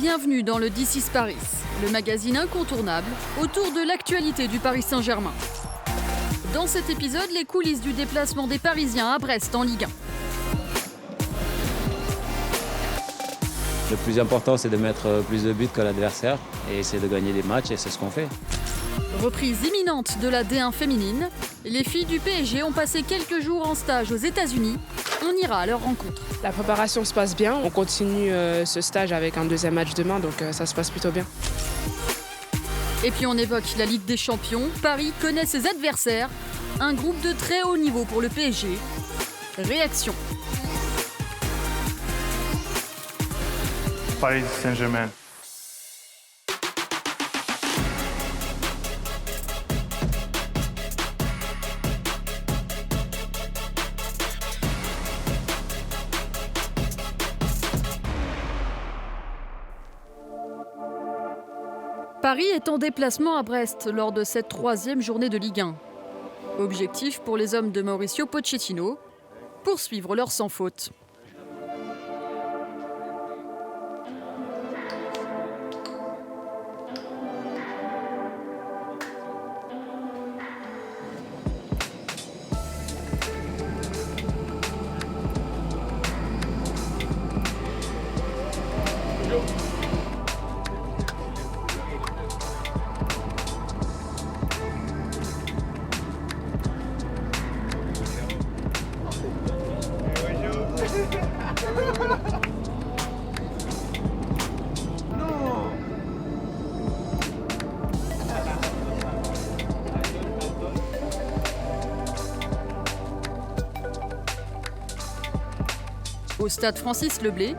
bienvenue dans le This is Paris, le magazine incontournable autour de l'actualité du Paris Saint-Germain. Dans cet épisode, les coulisses du déplacement des Parisiens à Brest en Ligue 1. Le plus important, c'est de mettre plus de buts que l'adversaire et essayer de gagner des matchs, et c'est ce qu'on fait. Reprise imminente de la D1 féminine, les filles du PSG ont passé quelques jours en stage aux États-Unis. On ira à leur rencontre. La préparation se passe bien. On continue ce stage avec un deuxième match demain, donc ça se passe plutôt bien. Et puis on évoque la Ligue des Champions. Paris connaît ses adversaires. Un groupe de très haut niveau pour le PSG. Réaction. Paris Saint-Germain. Paris est en déplacement à Brest lors de cette troisième journée de Ligue 1. Objectif pour les hommes de Mauricio Pochettino, poursuivre leur sans faute. Au stade Francis Leblay,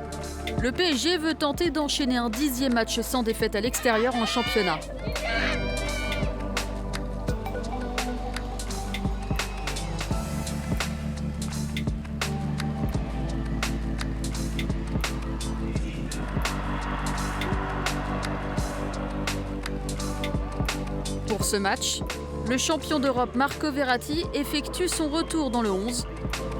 le PSG veut tenter d'enchaîner un 10e match sans défaite à l'extérieur en championnat. Pour ce match, le champion d'Europe Marco Verratti effectue son retour dans le 11,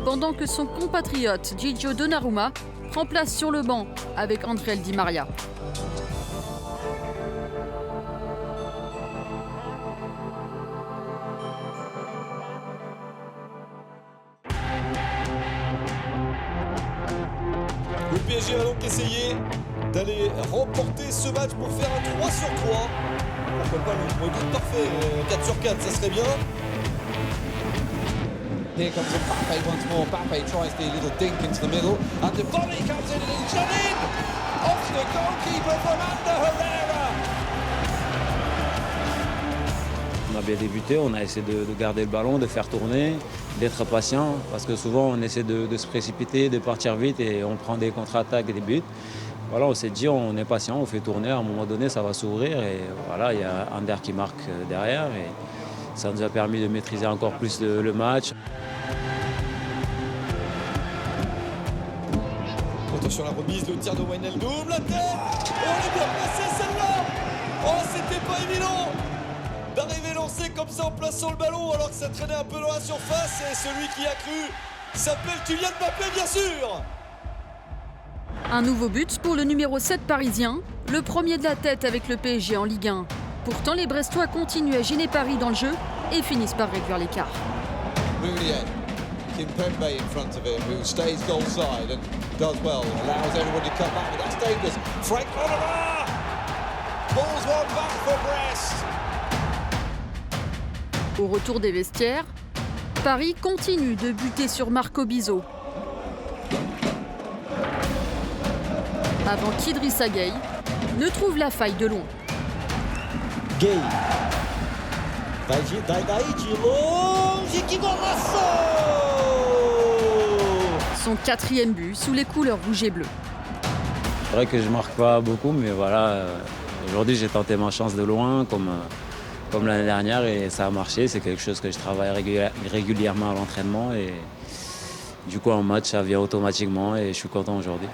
pendant que son compatriote Gigio Donnarumma prend place sur le banc avec André Di Maria. Le PSG va donc essayer d'aller remporter ce match pour faire un 3 sur 3. Pourquoi pas le module parfait, 4 sur 4, ça serait bien. Here comes Mbappe once more. Mbappe tries the little dink into the middle, and the volley comes in and it's shot in off the goalkeeper from Ander Herrera. On a bien débuté, on a essayé de garder le ballon, de faire tourner, d'être patient, parce que souvent on essaie de se précipiter, de partir vite et on prend des contre-attaques et des buts. Voilà, on s'est dit, on est patient, on fait tourner, à un moment donné ça va s'ouvrir et voilà, il y a Ander qui marque derrière et ça nous a permis de maîtriser encore plus le match. Attention la remise, le tir de Wijnaldum, la tête. Oh, elle est bien placée celle-là. Oh, c'était pas évident d'arriver lancé comme ça en plaçant le ballon alors que ça traînait un peu dans la surface. Et celui qui a cru s'appelle Kylian Mbappé, bien sûr. Un nouveau but pour le numéro 7 parisien, le premier de la tête avec le PSG en Ligue 1. Pourtant, les Brestois continuent à gêner Paris dans le jeu et finissent par réduire l'écart. Mounier, Kimpembe in front of him, who stays goal side and does well, allows everyone to come back, but that's dangerous. Frank Oliver pulls one back for Brest. Au retour des vestiaires, Paris continue de buter sur Marco Bizot. Avant qu'Idrissa Gueye ne trouve la faille de loin. Gay. Daí de longe, que golaço! Son 4e but sous les couleurs rouges et bleues. C'est vrai que je ne marque pas beaucoup, mais voilà, aujourd'hui j'ai tenté ma chance de loin comme l'année dernière et ça a marché. C'est quelque chose que je travaille régulièrement à l'entraînement et du coup en match ça vient automatiquement et je suis content aujourd'hui.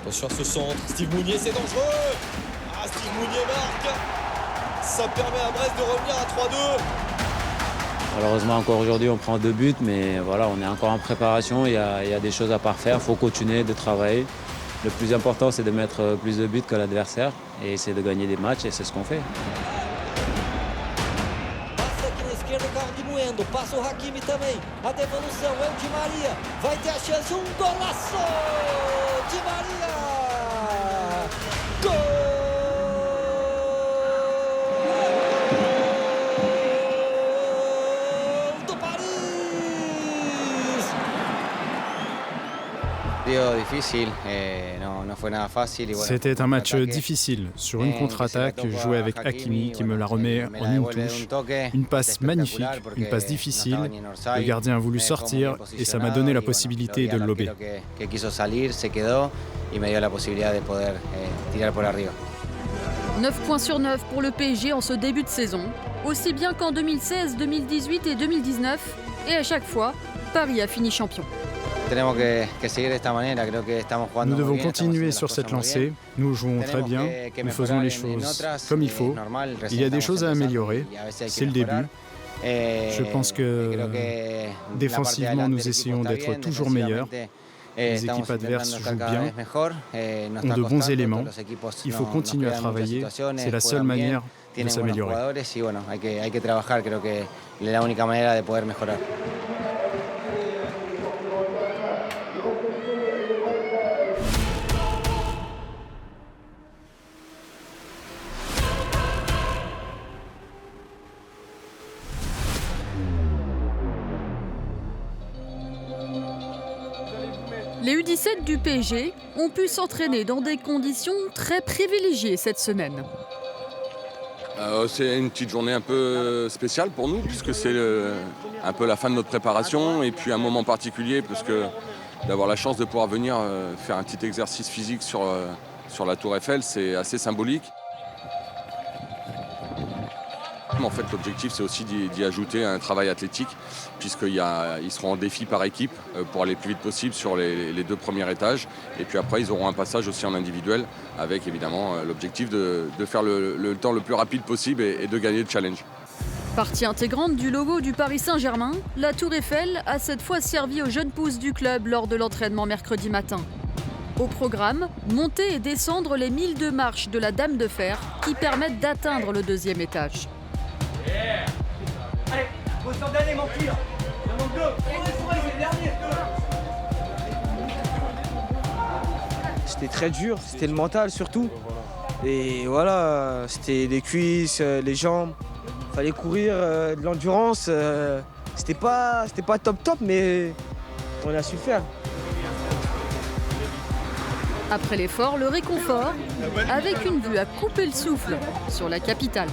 Attention à ce centre, Steve Mounier, c'est dangereux. Ah, Steve Mounier marque. Ça permet à Brest de revenir à 3-2. Malheureusement, encore aujourd'hui, on prend 2 buts, mais voilà, on est encore en préparation. Il y a des choses à parfaire. Il faut continuer de travailler. Le plus important, c'est de mettre plus de buts que l'adversaire et essayer de gagner des matchs, et c'est ce qu'on fait. Passa aqui na esquerda, o carro de Moendo. Passa o Hakimi também. A devolução é o Di Maria. Vai ter a chance. Golaço! Di Maria! Gol! C'était un match difficile. Sur une contre-attaque, joué avec Hakimi qui me la remet en une touche. Une passe magnifique, une passe difficile. Le gardien a voulu sortir et ça m'a donné la possibilité de le lober. 9 points sur 9 pour le PSG en ce début de saison, aussi bien qu'en 2016, 2018 et 2019. Et à chaque fois, Paris a fini champion. Nous devons continuer sur cette lancée. Nous jouons très bien, nous faisons les choses comme il faut. Il y a des choses à améliorer, c'est le début. Je pense que défensivement, nous essayons d'être toujours meilleurs. Les équipes adverses jouent bien, ont de bons éléments. Il faut continuer à travailler, c'est la seule manière de s'améliorer. Les U17 du PSG ont pu s'entraîner dans des conditions très privilégiées cette semaine. C'est une petite journée un peu spéciale pour nous, puisque c'est un peu la fin de notre préparation et puis un moment particulier, parce que d'avoir la chance de pouvoir venir faire un petit exercice physique sur la Tour Eiffel, c'est assez symbolique. En fait, l'objectif, c'est aussi d'y ajouter un travail athlétique, puisqu'ils seront en défi par équipe pour aller le plus vite possible sur les 2 premiers étages. Et puis après, ils auront un passage aussi en individuel, avec évidemment l'objectif de faire le temps le plus rapide possible et de gagner le challenge. Partie intégrante du logo du Paris Saint-Germain, la Tour Eiffel a cette fois servi aux jeunes pousses du club lors de l'entraînement mercredi matin. Au programme, monter et descendre les 1002 marches de la Dame de Fer qui permettent d'atteindre le 2e étage. Allez, faut s'en donner mon tir. Il manque 2. C'est le dernier. C'était très dur, c'était le mental surtout. Et voilà, c'était les cuisses, les jambes. Fallait courir, de l'endurance. C'était pas top, mais on a su le faire. Après l'effort, le réconfort, avec une vue à couper le souffle sur la capitale.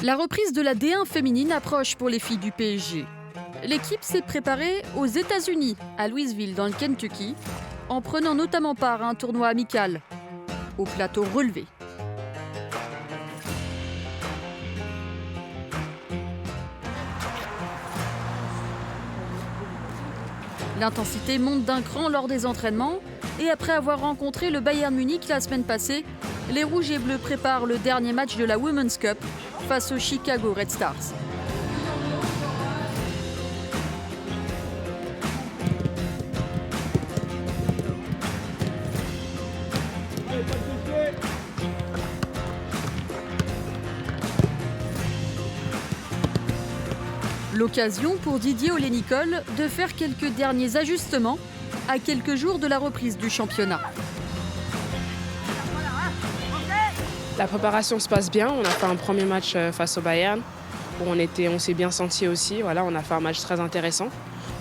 La reprise de la D1 féminine approche pour les filles du PSG. L'équipe s'est préparée aux États-Unis, à Louisville, dans le Kentucky, en prenant notamment part à un tournoi amical, au plateau relevé. L'intensité monte d'un cran lors des entraînements et après avoir rencontré le Bayern Munich la semaine passée, les Rouges et Bleus préparent le dernier match de la Women's Cup face aux Chicago Red Stars. L'occasion pour Didier Olé-Nicole de faire quelques derniers ajustements à quelques jours de la reprise du championnat. La préparation se passe bien. On a fait un premier match face au Bayern où on s'est bien senti aussi. Voilà, on a fait un match très intéressant.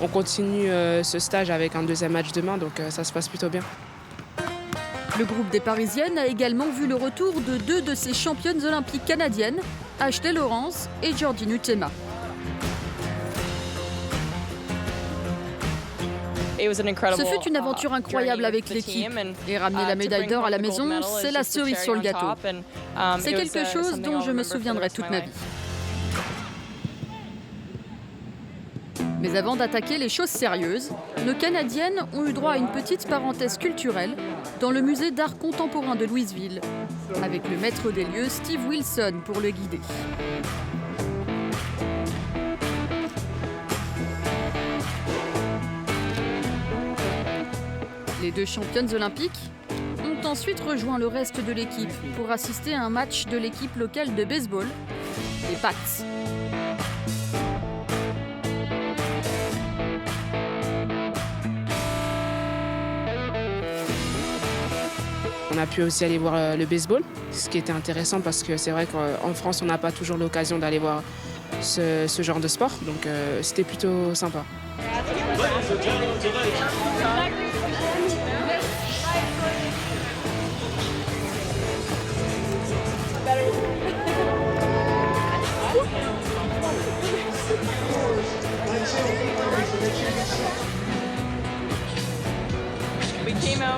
On continue ce stage avec un 2e match demain, donc ça se passe plutôt bien. Le groupe des Parisiennes a également vu le retour de 2 de ses championnes olympiques canadiennes, Ashley Lawrence et Georgine Huitema. Ce fut une aventure incroyable avec l'équipe et ramener la médaille d'or à la maison, c'est la cerise sur le gâteau. C'est quelque chose dont je me souviendrai toute ma vie. Mais avant d'attaquer les choses sérieuses, nos Canadiennes ont eu droit à une petite parenthèse culturelle dans le musée d'art contemporain de Louisville, avec le maître des lieux Steve Wilson pour le guider. Les deux championnes olympiques ont ensuite rejoint le reste de l'équipe pour assister à un match de l'équipe locale de baseball, les Pats. On a pu aussi aller voir le baseball, ce qui était intéressant parce que c'est vrai qu'en France, on n'a pas toujours l'occasion d'aller voir ce genre de sport, donc c'était plutôt sympa.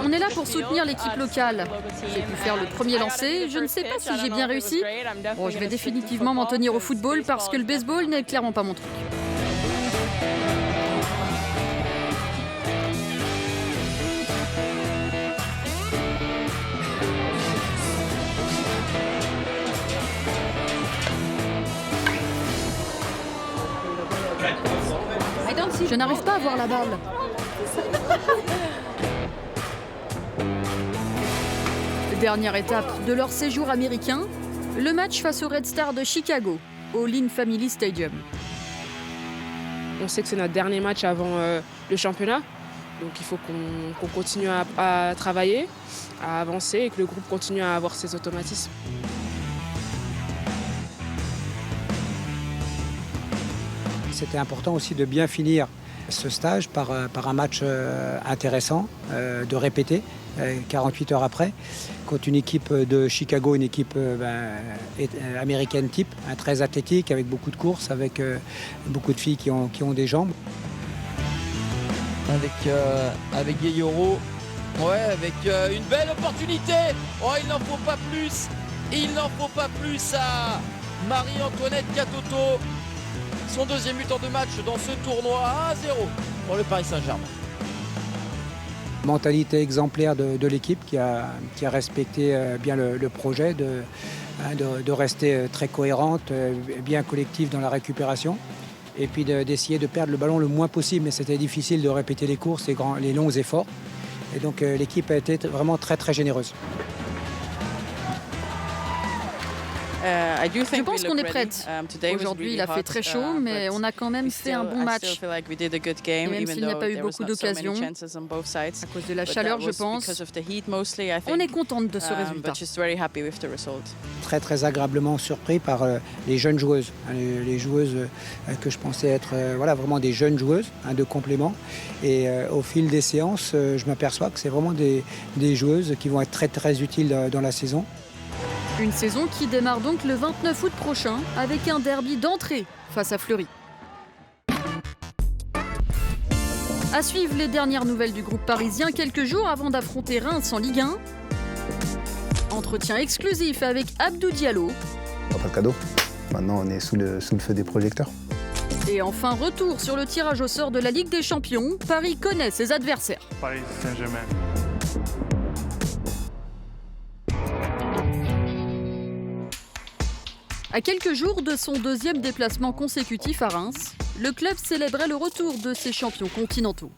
On est là pour soutenir l'équipe locale. J'ai pu faire le premier lancer, je ne sais pas si j'ai bien réussi. Bon, je vais définitivement m'en tenir au football parce que le baseball n'est clairement pas mon truc. Je n'arrive pas à voir la balle. Dernière étape de leur séjour américain, le match face aux Red Stars de Chicago, au Lynn Family Stadium. On sait que c'est notre dernier match avant le championnat, donc il faut qu'on continue à travailler, à avancer et que le groupe continue à avoir ses automatismes. C'était important aussi de bien finir ce stage par un match intéressant, de répéter 48 heures après, contre une équipe de Chicago, une équipe américaine type, très athlétique, avec beaucoup de courses, avec beaucoup de filles qui ont des jambes. Avec Gueyoro, ouais, avec une belle opportunité. Oh, il n'en faut pas plus. Il n'en faut pas plus à Marie-Antoinette Catoto. Son deuxième but-temps de match dans ce tournoi, 1-0 pour le Paris Saint-Germain. Mentalité exemplaire de l'équipe qui a respecté bien le projet, de rester très cohérente, bien collective dans la récupération. Et puis d'essayer de perdre le ballon le moins possible. Mais c'était difficile de répéter les courses, les longs efforts. Et donc l'équipe a été vraiment très très généreuse. Je pense qu'on est prête. Aujourd'hui, il a fait très chaud, mais on a quand même fait un bon match. Et même s'il n'y a pas eu beaucoup d'occasions, à cause de la chaleur, je pense, on est contente de ce résultat. Très très agréablement surpris par les jeunes joueuses. Les joueuses que je pensais être vraiment des jeunes joueuses, de complément. Et au fil des séances, je m'aperçois que c'est vraiment des joueuses qui vont être très très utiles dans la saison. Une saison qui démarre donc le 29 août prochain avec un derby d'entrée face à Fleury. À suivre les dernières nouvelles du groupe parisien quelques jours avant d'affronter Reims en Ligue 1. Entretien exclusif avec Abdou Diallo. Pas de cadeau. Maintenant, on est sous le feu des projecteurs. Et enfin, retour sur le tirage au sort de la Ligue des Champions. Paris connaît ses adversaires. Paris Saint-Germain. À quelques jours de son deuxième déplacement consécutif à Reims, le club célébrait le retour de ses champions continentaux.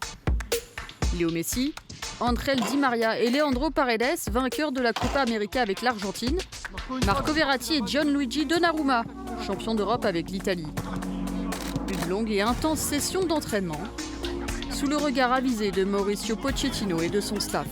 Léo Messi, Andrel Di Maria et Leandro Paredes, vainqueurs de la Copa América avec l'Argentine, Marco Verratti et Gianluigi Donnarumma, champions d'Europe avec l'Italie. Une longue et intense session d'entraînement, sous le regard avisé de Mauricio Pochettino et de son staff.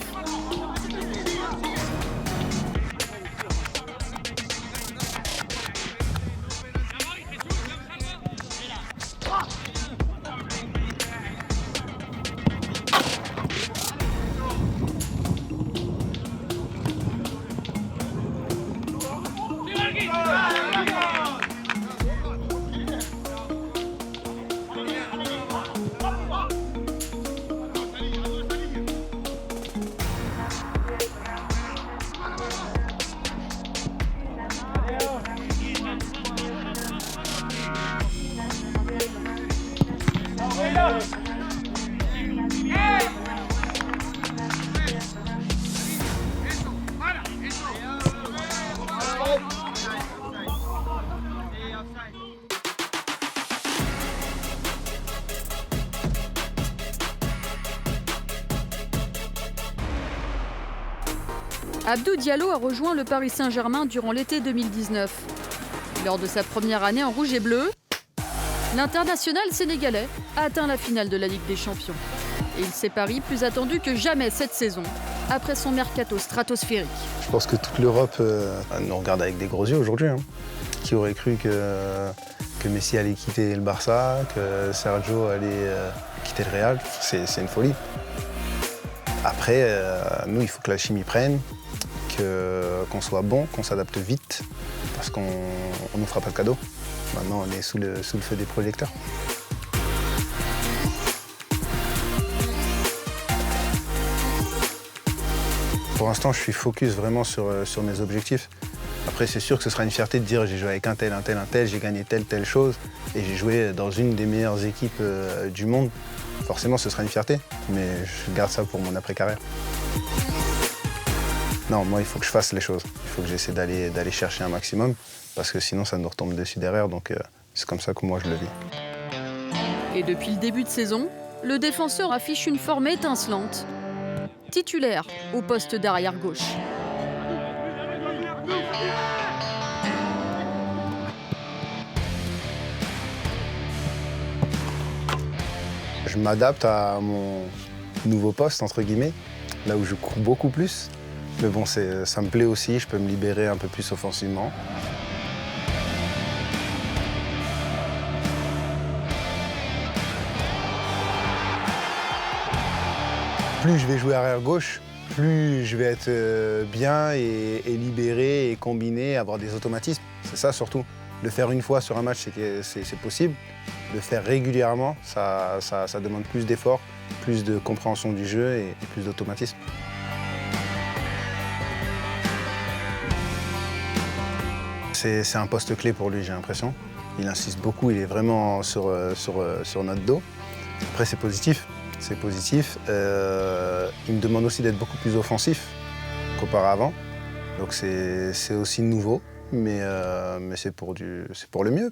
Abdou Diallo a rejoint le Paris Saint-Germain durant l'été 2019. Lors de sa première année en rouge et bleu, l'international sénégalais a atteint la finale de la Ligue des Champions. Et il s'est Paris plus attendu que jamais cette saison, après son mercato stratosphérique. Je pense que toute l'Europe nous regarde avec des gros yeux aujourd'hui. Qui aurait cru que Messi allait quitter le Barça, que Sergio allait quitter le Real, c'est une folie. Après, nous, il faut que la chimie prenne, qu'on soit bon, qu'on s'adapte vite, parce qu'on ne nous fera pas de cadeau. Maintenant, on est sous le feu des projecteurs. Pour l'instant, je suis focus vraiment sur mes objectifs. Après, c'est sûr que ce sera une fierté de dire j'ai joué avec un tel, j'ai gagné telle chose et j'ai joué dans une des meilleures équipes du monde. Forcément, ce sera une fierté, mais je garde ça pour mon après-carrière. Non, moi, il faut que je fasse les choses. Il faut que j'essaie d'aller chercher un maximum parce que sinon, ça nous retombe dessus derrière. Donc, c'est comme ça que moi, je le vis. Et depuis le début de saison, le défenseur affiche une forme étincelante. Titulaire au poste d'arrière gauche. Je m'adapte à mon nouveau poste, entre guillemets, là où je cours beaucoup plus. Mais bon, ça me plaît aussi, je peux me libérer un peu plus offensivement. Plus je vais jouer arrière gauche, plus je vais être bien et libéré et combiné, avoir des automatismes. C'est ça surtout. Le faire une fois sur un match, c'est possible. Le faire régulièrement, ça demande plus d'efforts, plus de compréhension du jeu et plus d'automatisme. C'est un poste clé pour lui, j'ai l'impression. Il insiste beaucoup, il est vraiment sur notre dos. Après, c'est positif. C'est positif. Il me demande aussi d'être beaucoup plus offensif qu'auparavant. Donc c'est aussi nouveau, mais c'est pour le mieux.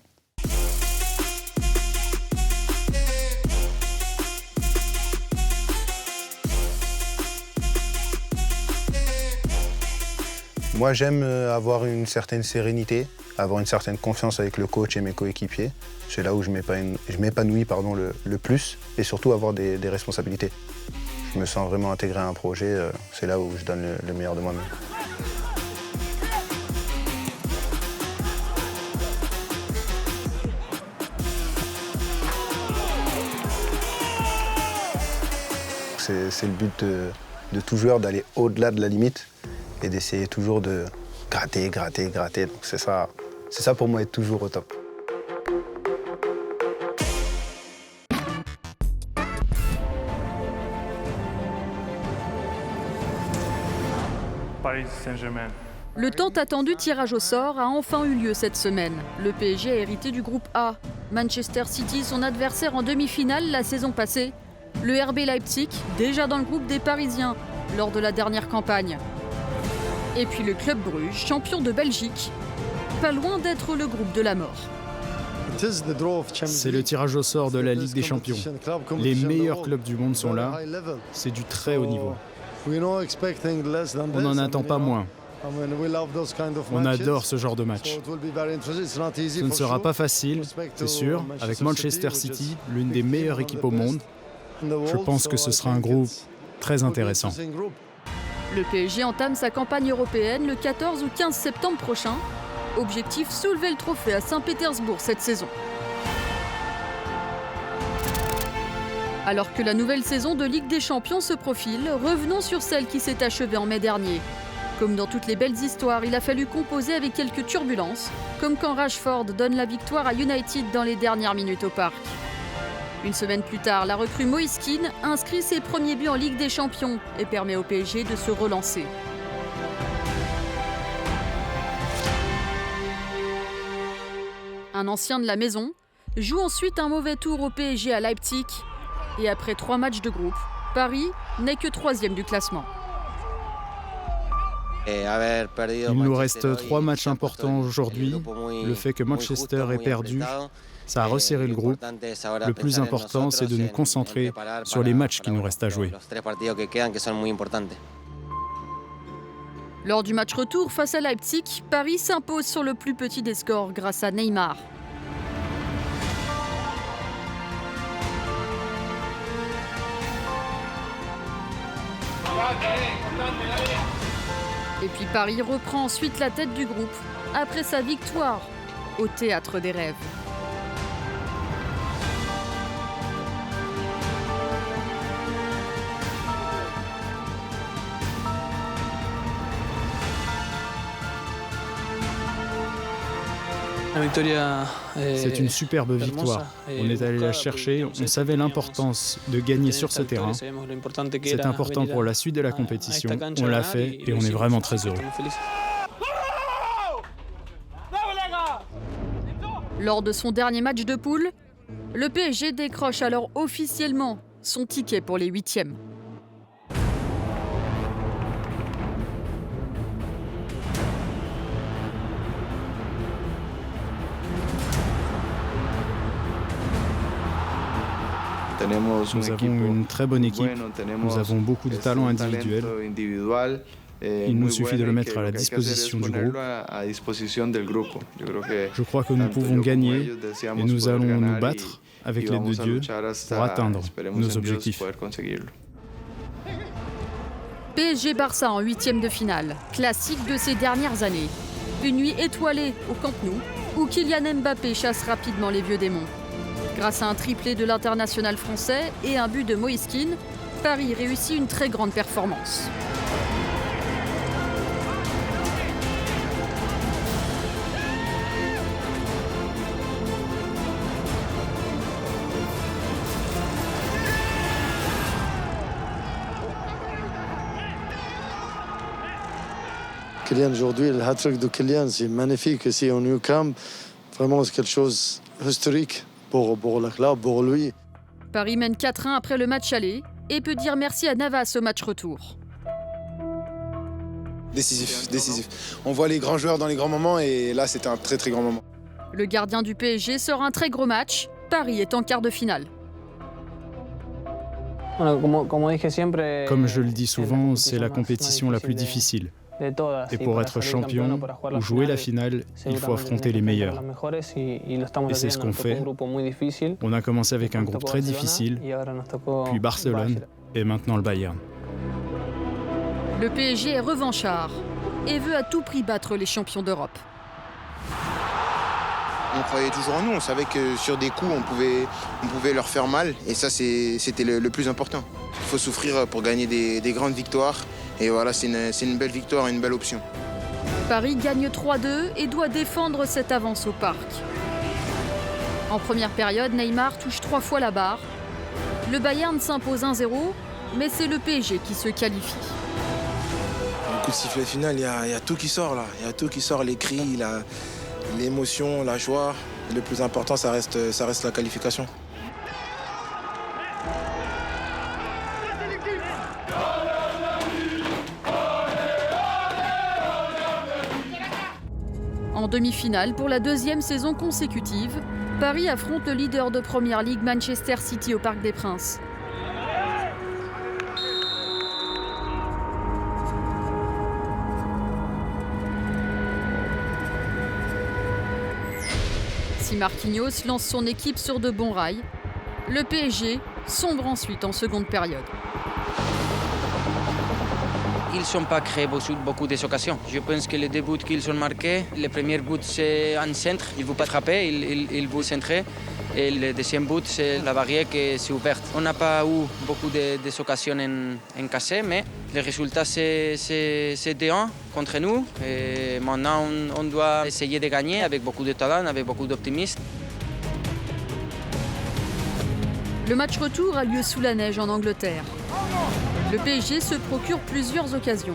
Moi, j'aime avoir une certaine sérénité, avoir une certaine confiance avec le coach et mes coéquipiers. C'est là où je m'épanouis le plus et surtout avoir des responsabilités. Je me sens vraiment intégré à un projet, c'est là où je donne le meilleur de moi-même. C'est le but de tout joueur d'aller au-delà de la limite et d'essayer toujours de gratter. Donc c'est ça pour moi, être toujours au top. Paris Saint-Germain. Le tant attendu tirage au sort a enfin eu lieu cette semaine. Le PSG a hérité du groupe A. Manchester City, son adversaire en demi-finale la saison passée. Le RB Leipzig, déjà dans le groupe des Parisiens lors de la dernière campagne. Et puis le Club Bruges, champion de Belgique, pas loin d'être le groupe de la mort. C'est le tirage au sort de la Ligue des Champions. Les meilleurs clubs du monde sont là. C'est du très haut niveau. On n'en attend pas moins. On adore ce genre de match. Ce ne sera pas facile, c'est sûr, avec Manchester City, l'une des meilleures équipes au monde. Je pense que ce sera un groupe très intéressant. Le PSG entame sa campagne européenne le 14 ou 15 septembre prochain. Objectif, soulever le trophée à Saint-Pétersbourg cette saison. Alors que la nouvelle saison de Ligue des Champions se profile, revenons sur celle qui s'est achevée en mai dernier. Comme dans toutes les belles histoires, il a fallu composer avec quelques turbulences, comme quand Rashford donne la victoire à United dans les dernières minutes au parc. Une semaine plus tard, la recrue Moïse Kean inscrit ses premiers buts en Ligue des Champions et permet au PSG de se relancer. Un ancien de la maison joue ensuite un mauvais tour au PSG à Leipzig. Et après 3 matchs de groupe, Paris n'est que 3e du classement. Il nous reste 3 matchs importants aujourd'hui. Le fait que Manchester ait perdu, ça a resserré le groupe. Le plus important, c'est de nous concentrer sur les matchs qui nous restent à jouer. Lors du match retour face à Leipzig, Paris s'impose sur le plus petit des scores grâce à Neymar. Et puis Paris reprend ensuite la tête du groupe après sa victoire au Théâtre des Rêves. C'est une superbe victoire. On est allé la chercher, on savait l'importance de gagner sur ce terrain. C'est important pour la suite de la compétition. On l'a fait et on est vraiment très heureux. Lors de son dernier match de poule, le PSG décroche alors officiellement son ticket pour les huitièmes. Nous avons une très bonne équipe, nous avons beaucoup de talents individuels. Il nous suffit de le mettre à la disposition du groupe. Je crois que nous pouvons gagner et nous allons nous battre avec l'aide de Dieu pour atteindre nos objectifs. PSG-Barça en huitième de finale, classique de ces dernières années. Une nuit étoilée au Camp Nou, où Kylian Mbappé chasse rapidement les vieux démons. Grâce à un triplé de l'international français et un but de Moïse Kean, Paris réussit une très grande performance. Kylian aujourd'hui, le hat-trick de Kylian, c'est magnifique ici au Nou Camp. Vraiment, c'est quelque chose d'historique pour le club, pour lui. Paris mène 4-1 après le match aller et peut dire merci à Navas au match retour. Décisif. On voit les grands joueurs dans les grands moments et là, c'était un très très grand moment. Le gardien du PSG sort un très gros match. Paris est en quart de finale. Comme je le dis souvent, c'est la compétition la plus difficile. Et pour être champion ou jouer la finale, il faut affronter les meilleurs. Et c'est ce qu'on fait. On a commencé avec un groupe très difficile, puis Barcelone et maintenant le Bayern. Le PSG est revanchard et veut à tout prix battre les champions d'Europe. On croyait toujours en nous, on savait que sur des coups, on pouvait leur faire mal. Et ça, c'était le plus important. Il faut souffrir pour gagner des grandes victoires. Et voilà, c'est une belle victoire, une belle option. Paris gagne 3-2 et doit défendre cette avance au parc. En première période, Neymar touche 3 fois la barre. Le Bayern s'impose 1-0, mais c'est le PSG qui se qualifie. Au coup de sifflet final, il y a tout qui sort là. Il y a tout qui sort, les cris, l'émotion, la joie. Le plus important, ça reste la qualification. En demi-finale, pour la deuxième saison consécutive, Paris affronte le leader de Première Ligue Manchester City au Parc des Princes. Si Marquinhos lance son équipe sur de bons rails, le PSG sombre ensuite en seconde période. Ils n'ont pas créé beaucoup d'occasions. Je pense que les deux buts qu'ils ont marqués, le premier but c'est un centre, il ne veut pas frapper, il veut centrer. Et le deuxième but c'est la barrière qui s'est ouverte. On n'a pas eu beaucoup d'occasions en cassé, mais le résultat c'est 2-1 contre nous. Et maintenant on doit essayer de gagner avec beaucoup de talent, avec beaucoup d'optimisme. Le match retour a lieu sous la neige en Angleterre. Le PSG se procure plusieurs occasions,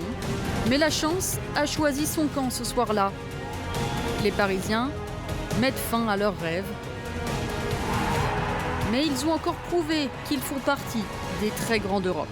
mais la chance a choisi son camp ce soir-là. Les Parisiens mettent fin à leurs rêves. Mais ils ont encore prouvé qu'ils font partie des très grands d'Europe.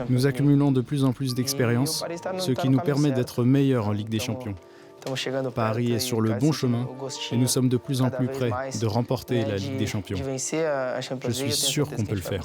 Nous accumulons de plus en plus d'expérience, ce qui nous permet d'être meilleurs en Ligue des Champions. Paris est sur le bon chemin et nous sommes de plus en plus près de remporter la Ligue des Champions. Je suis sûr qu'on peut le faire.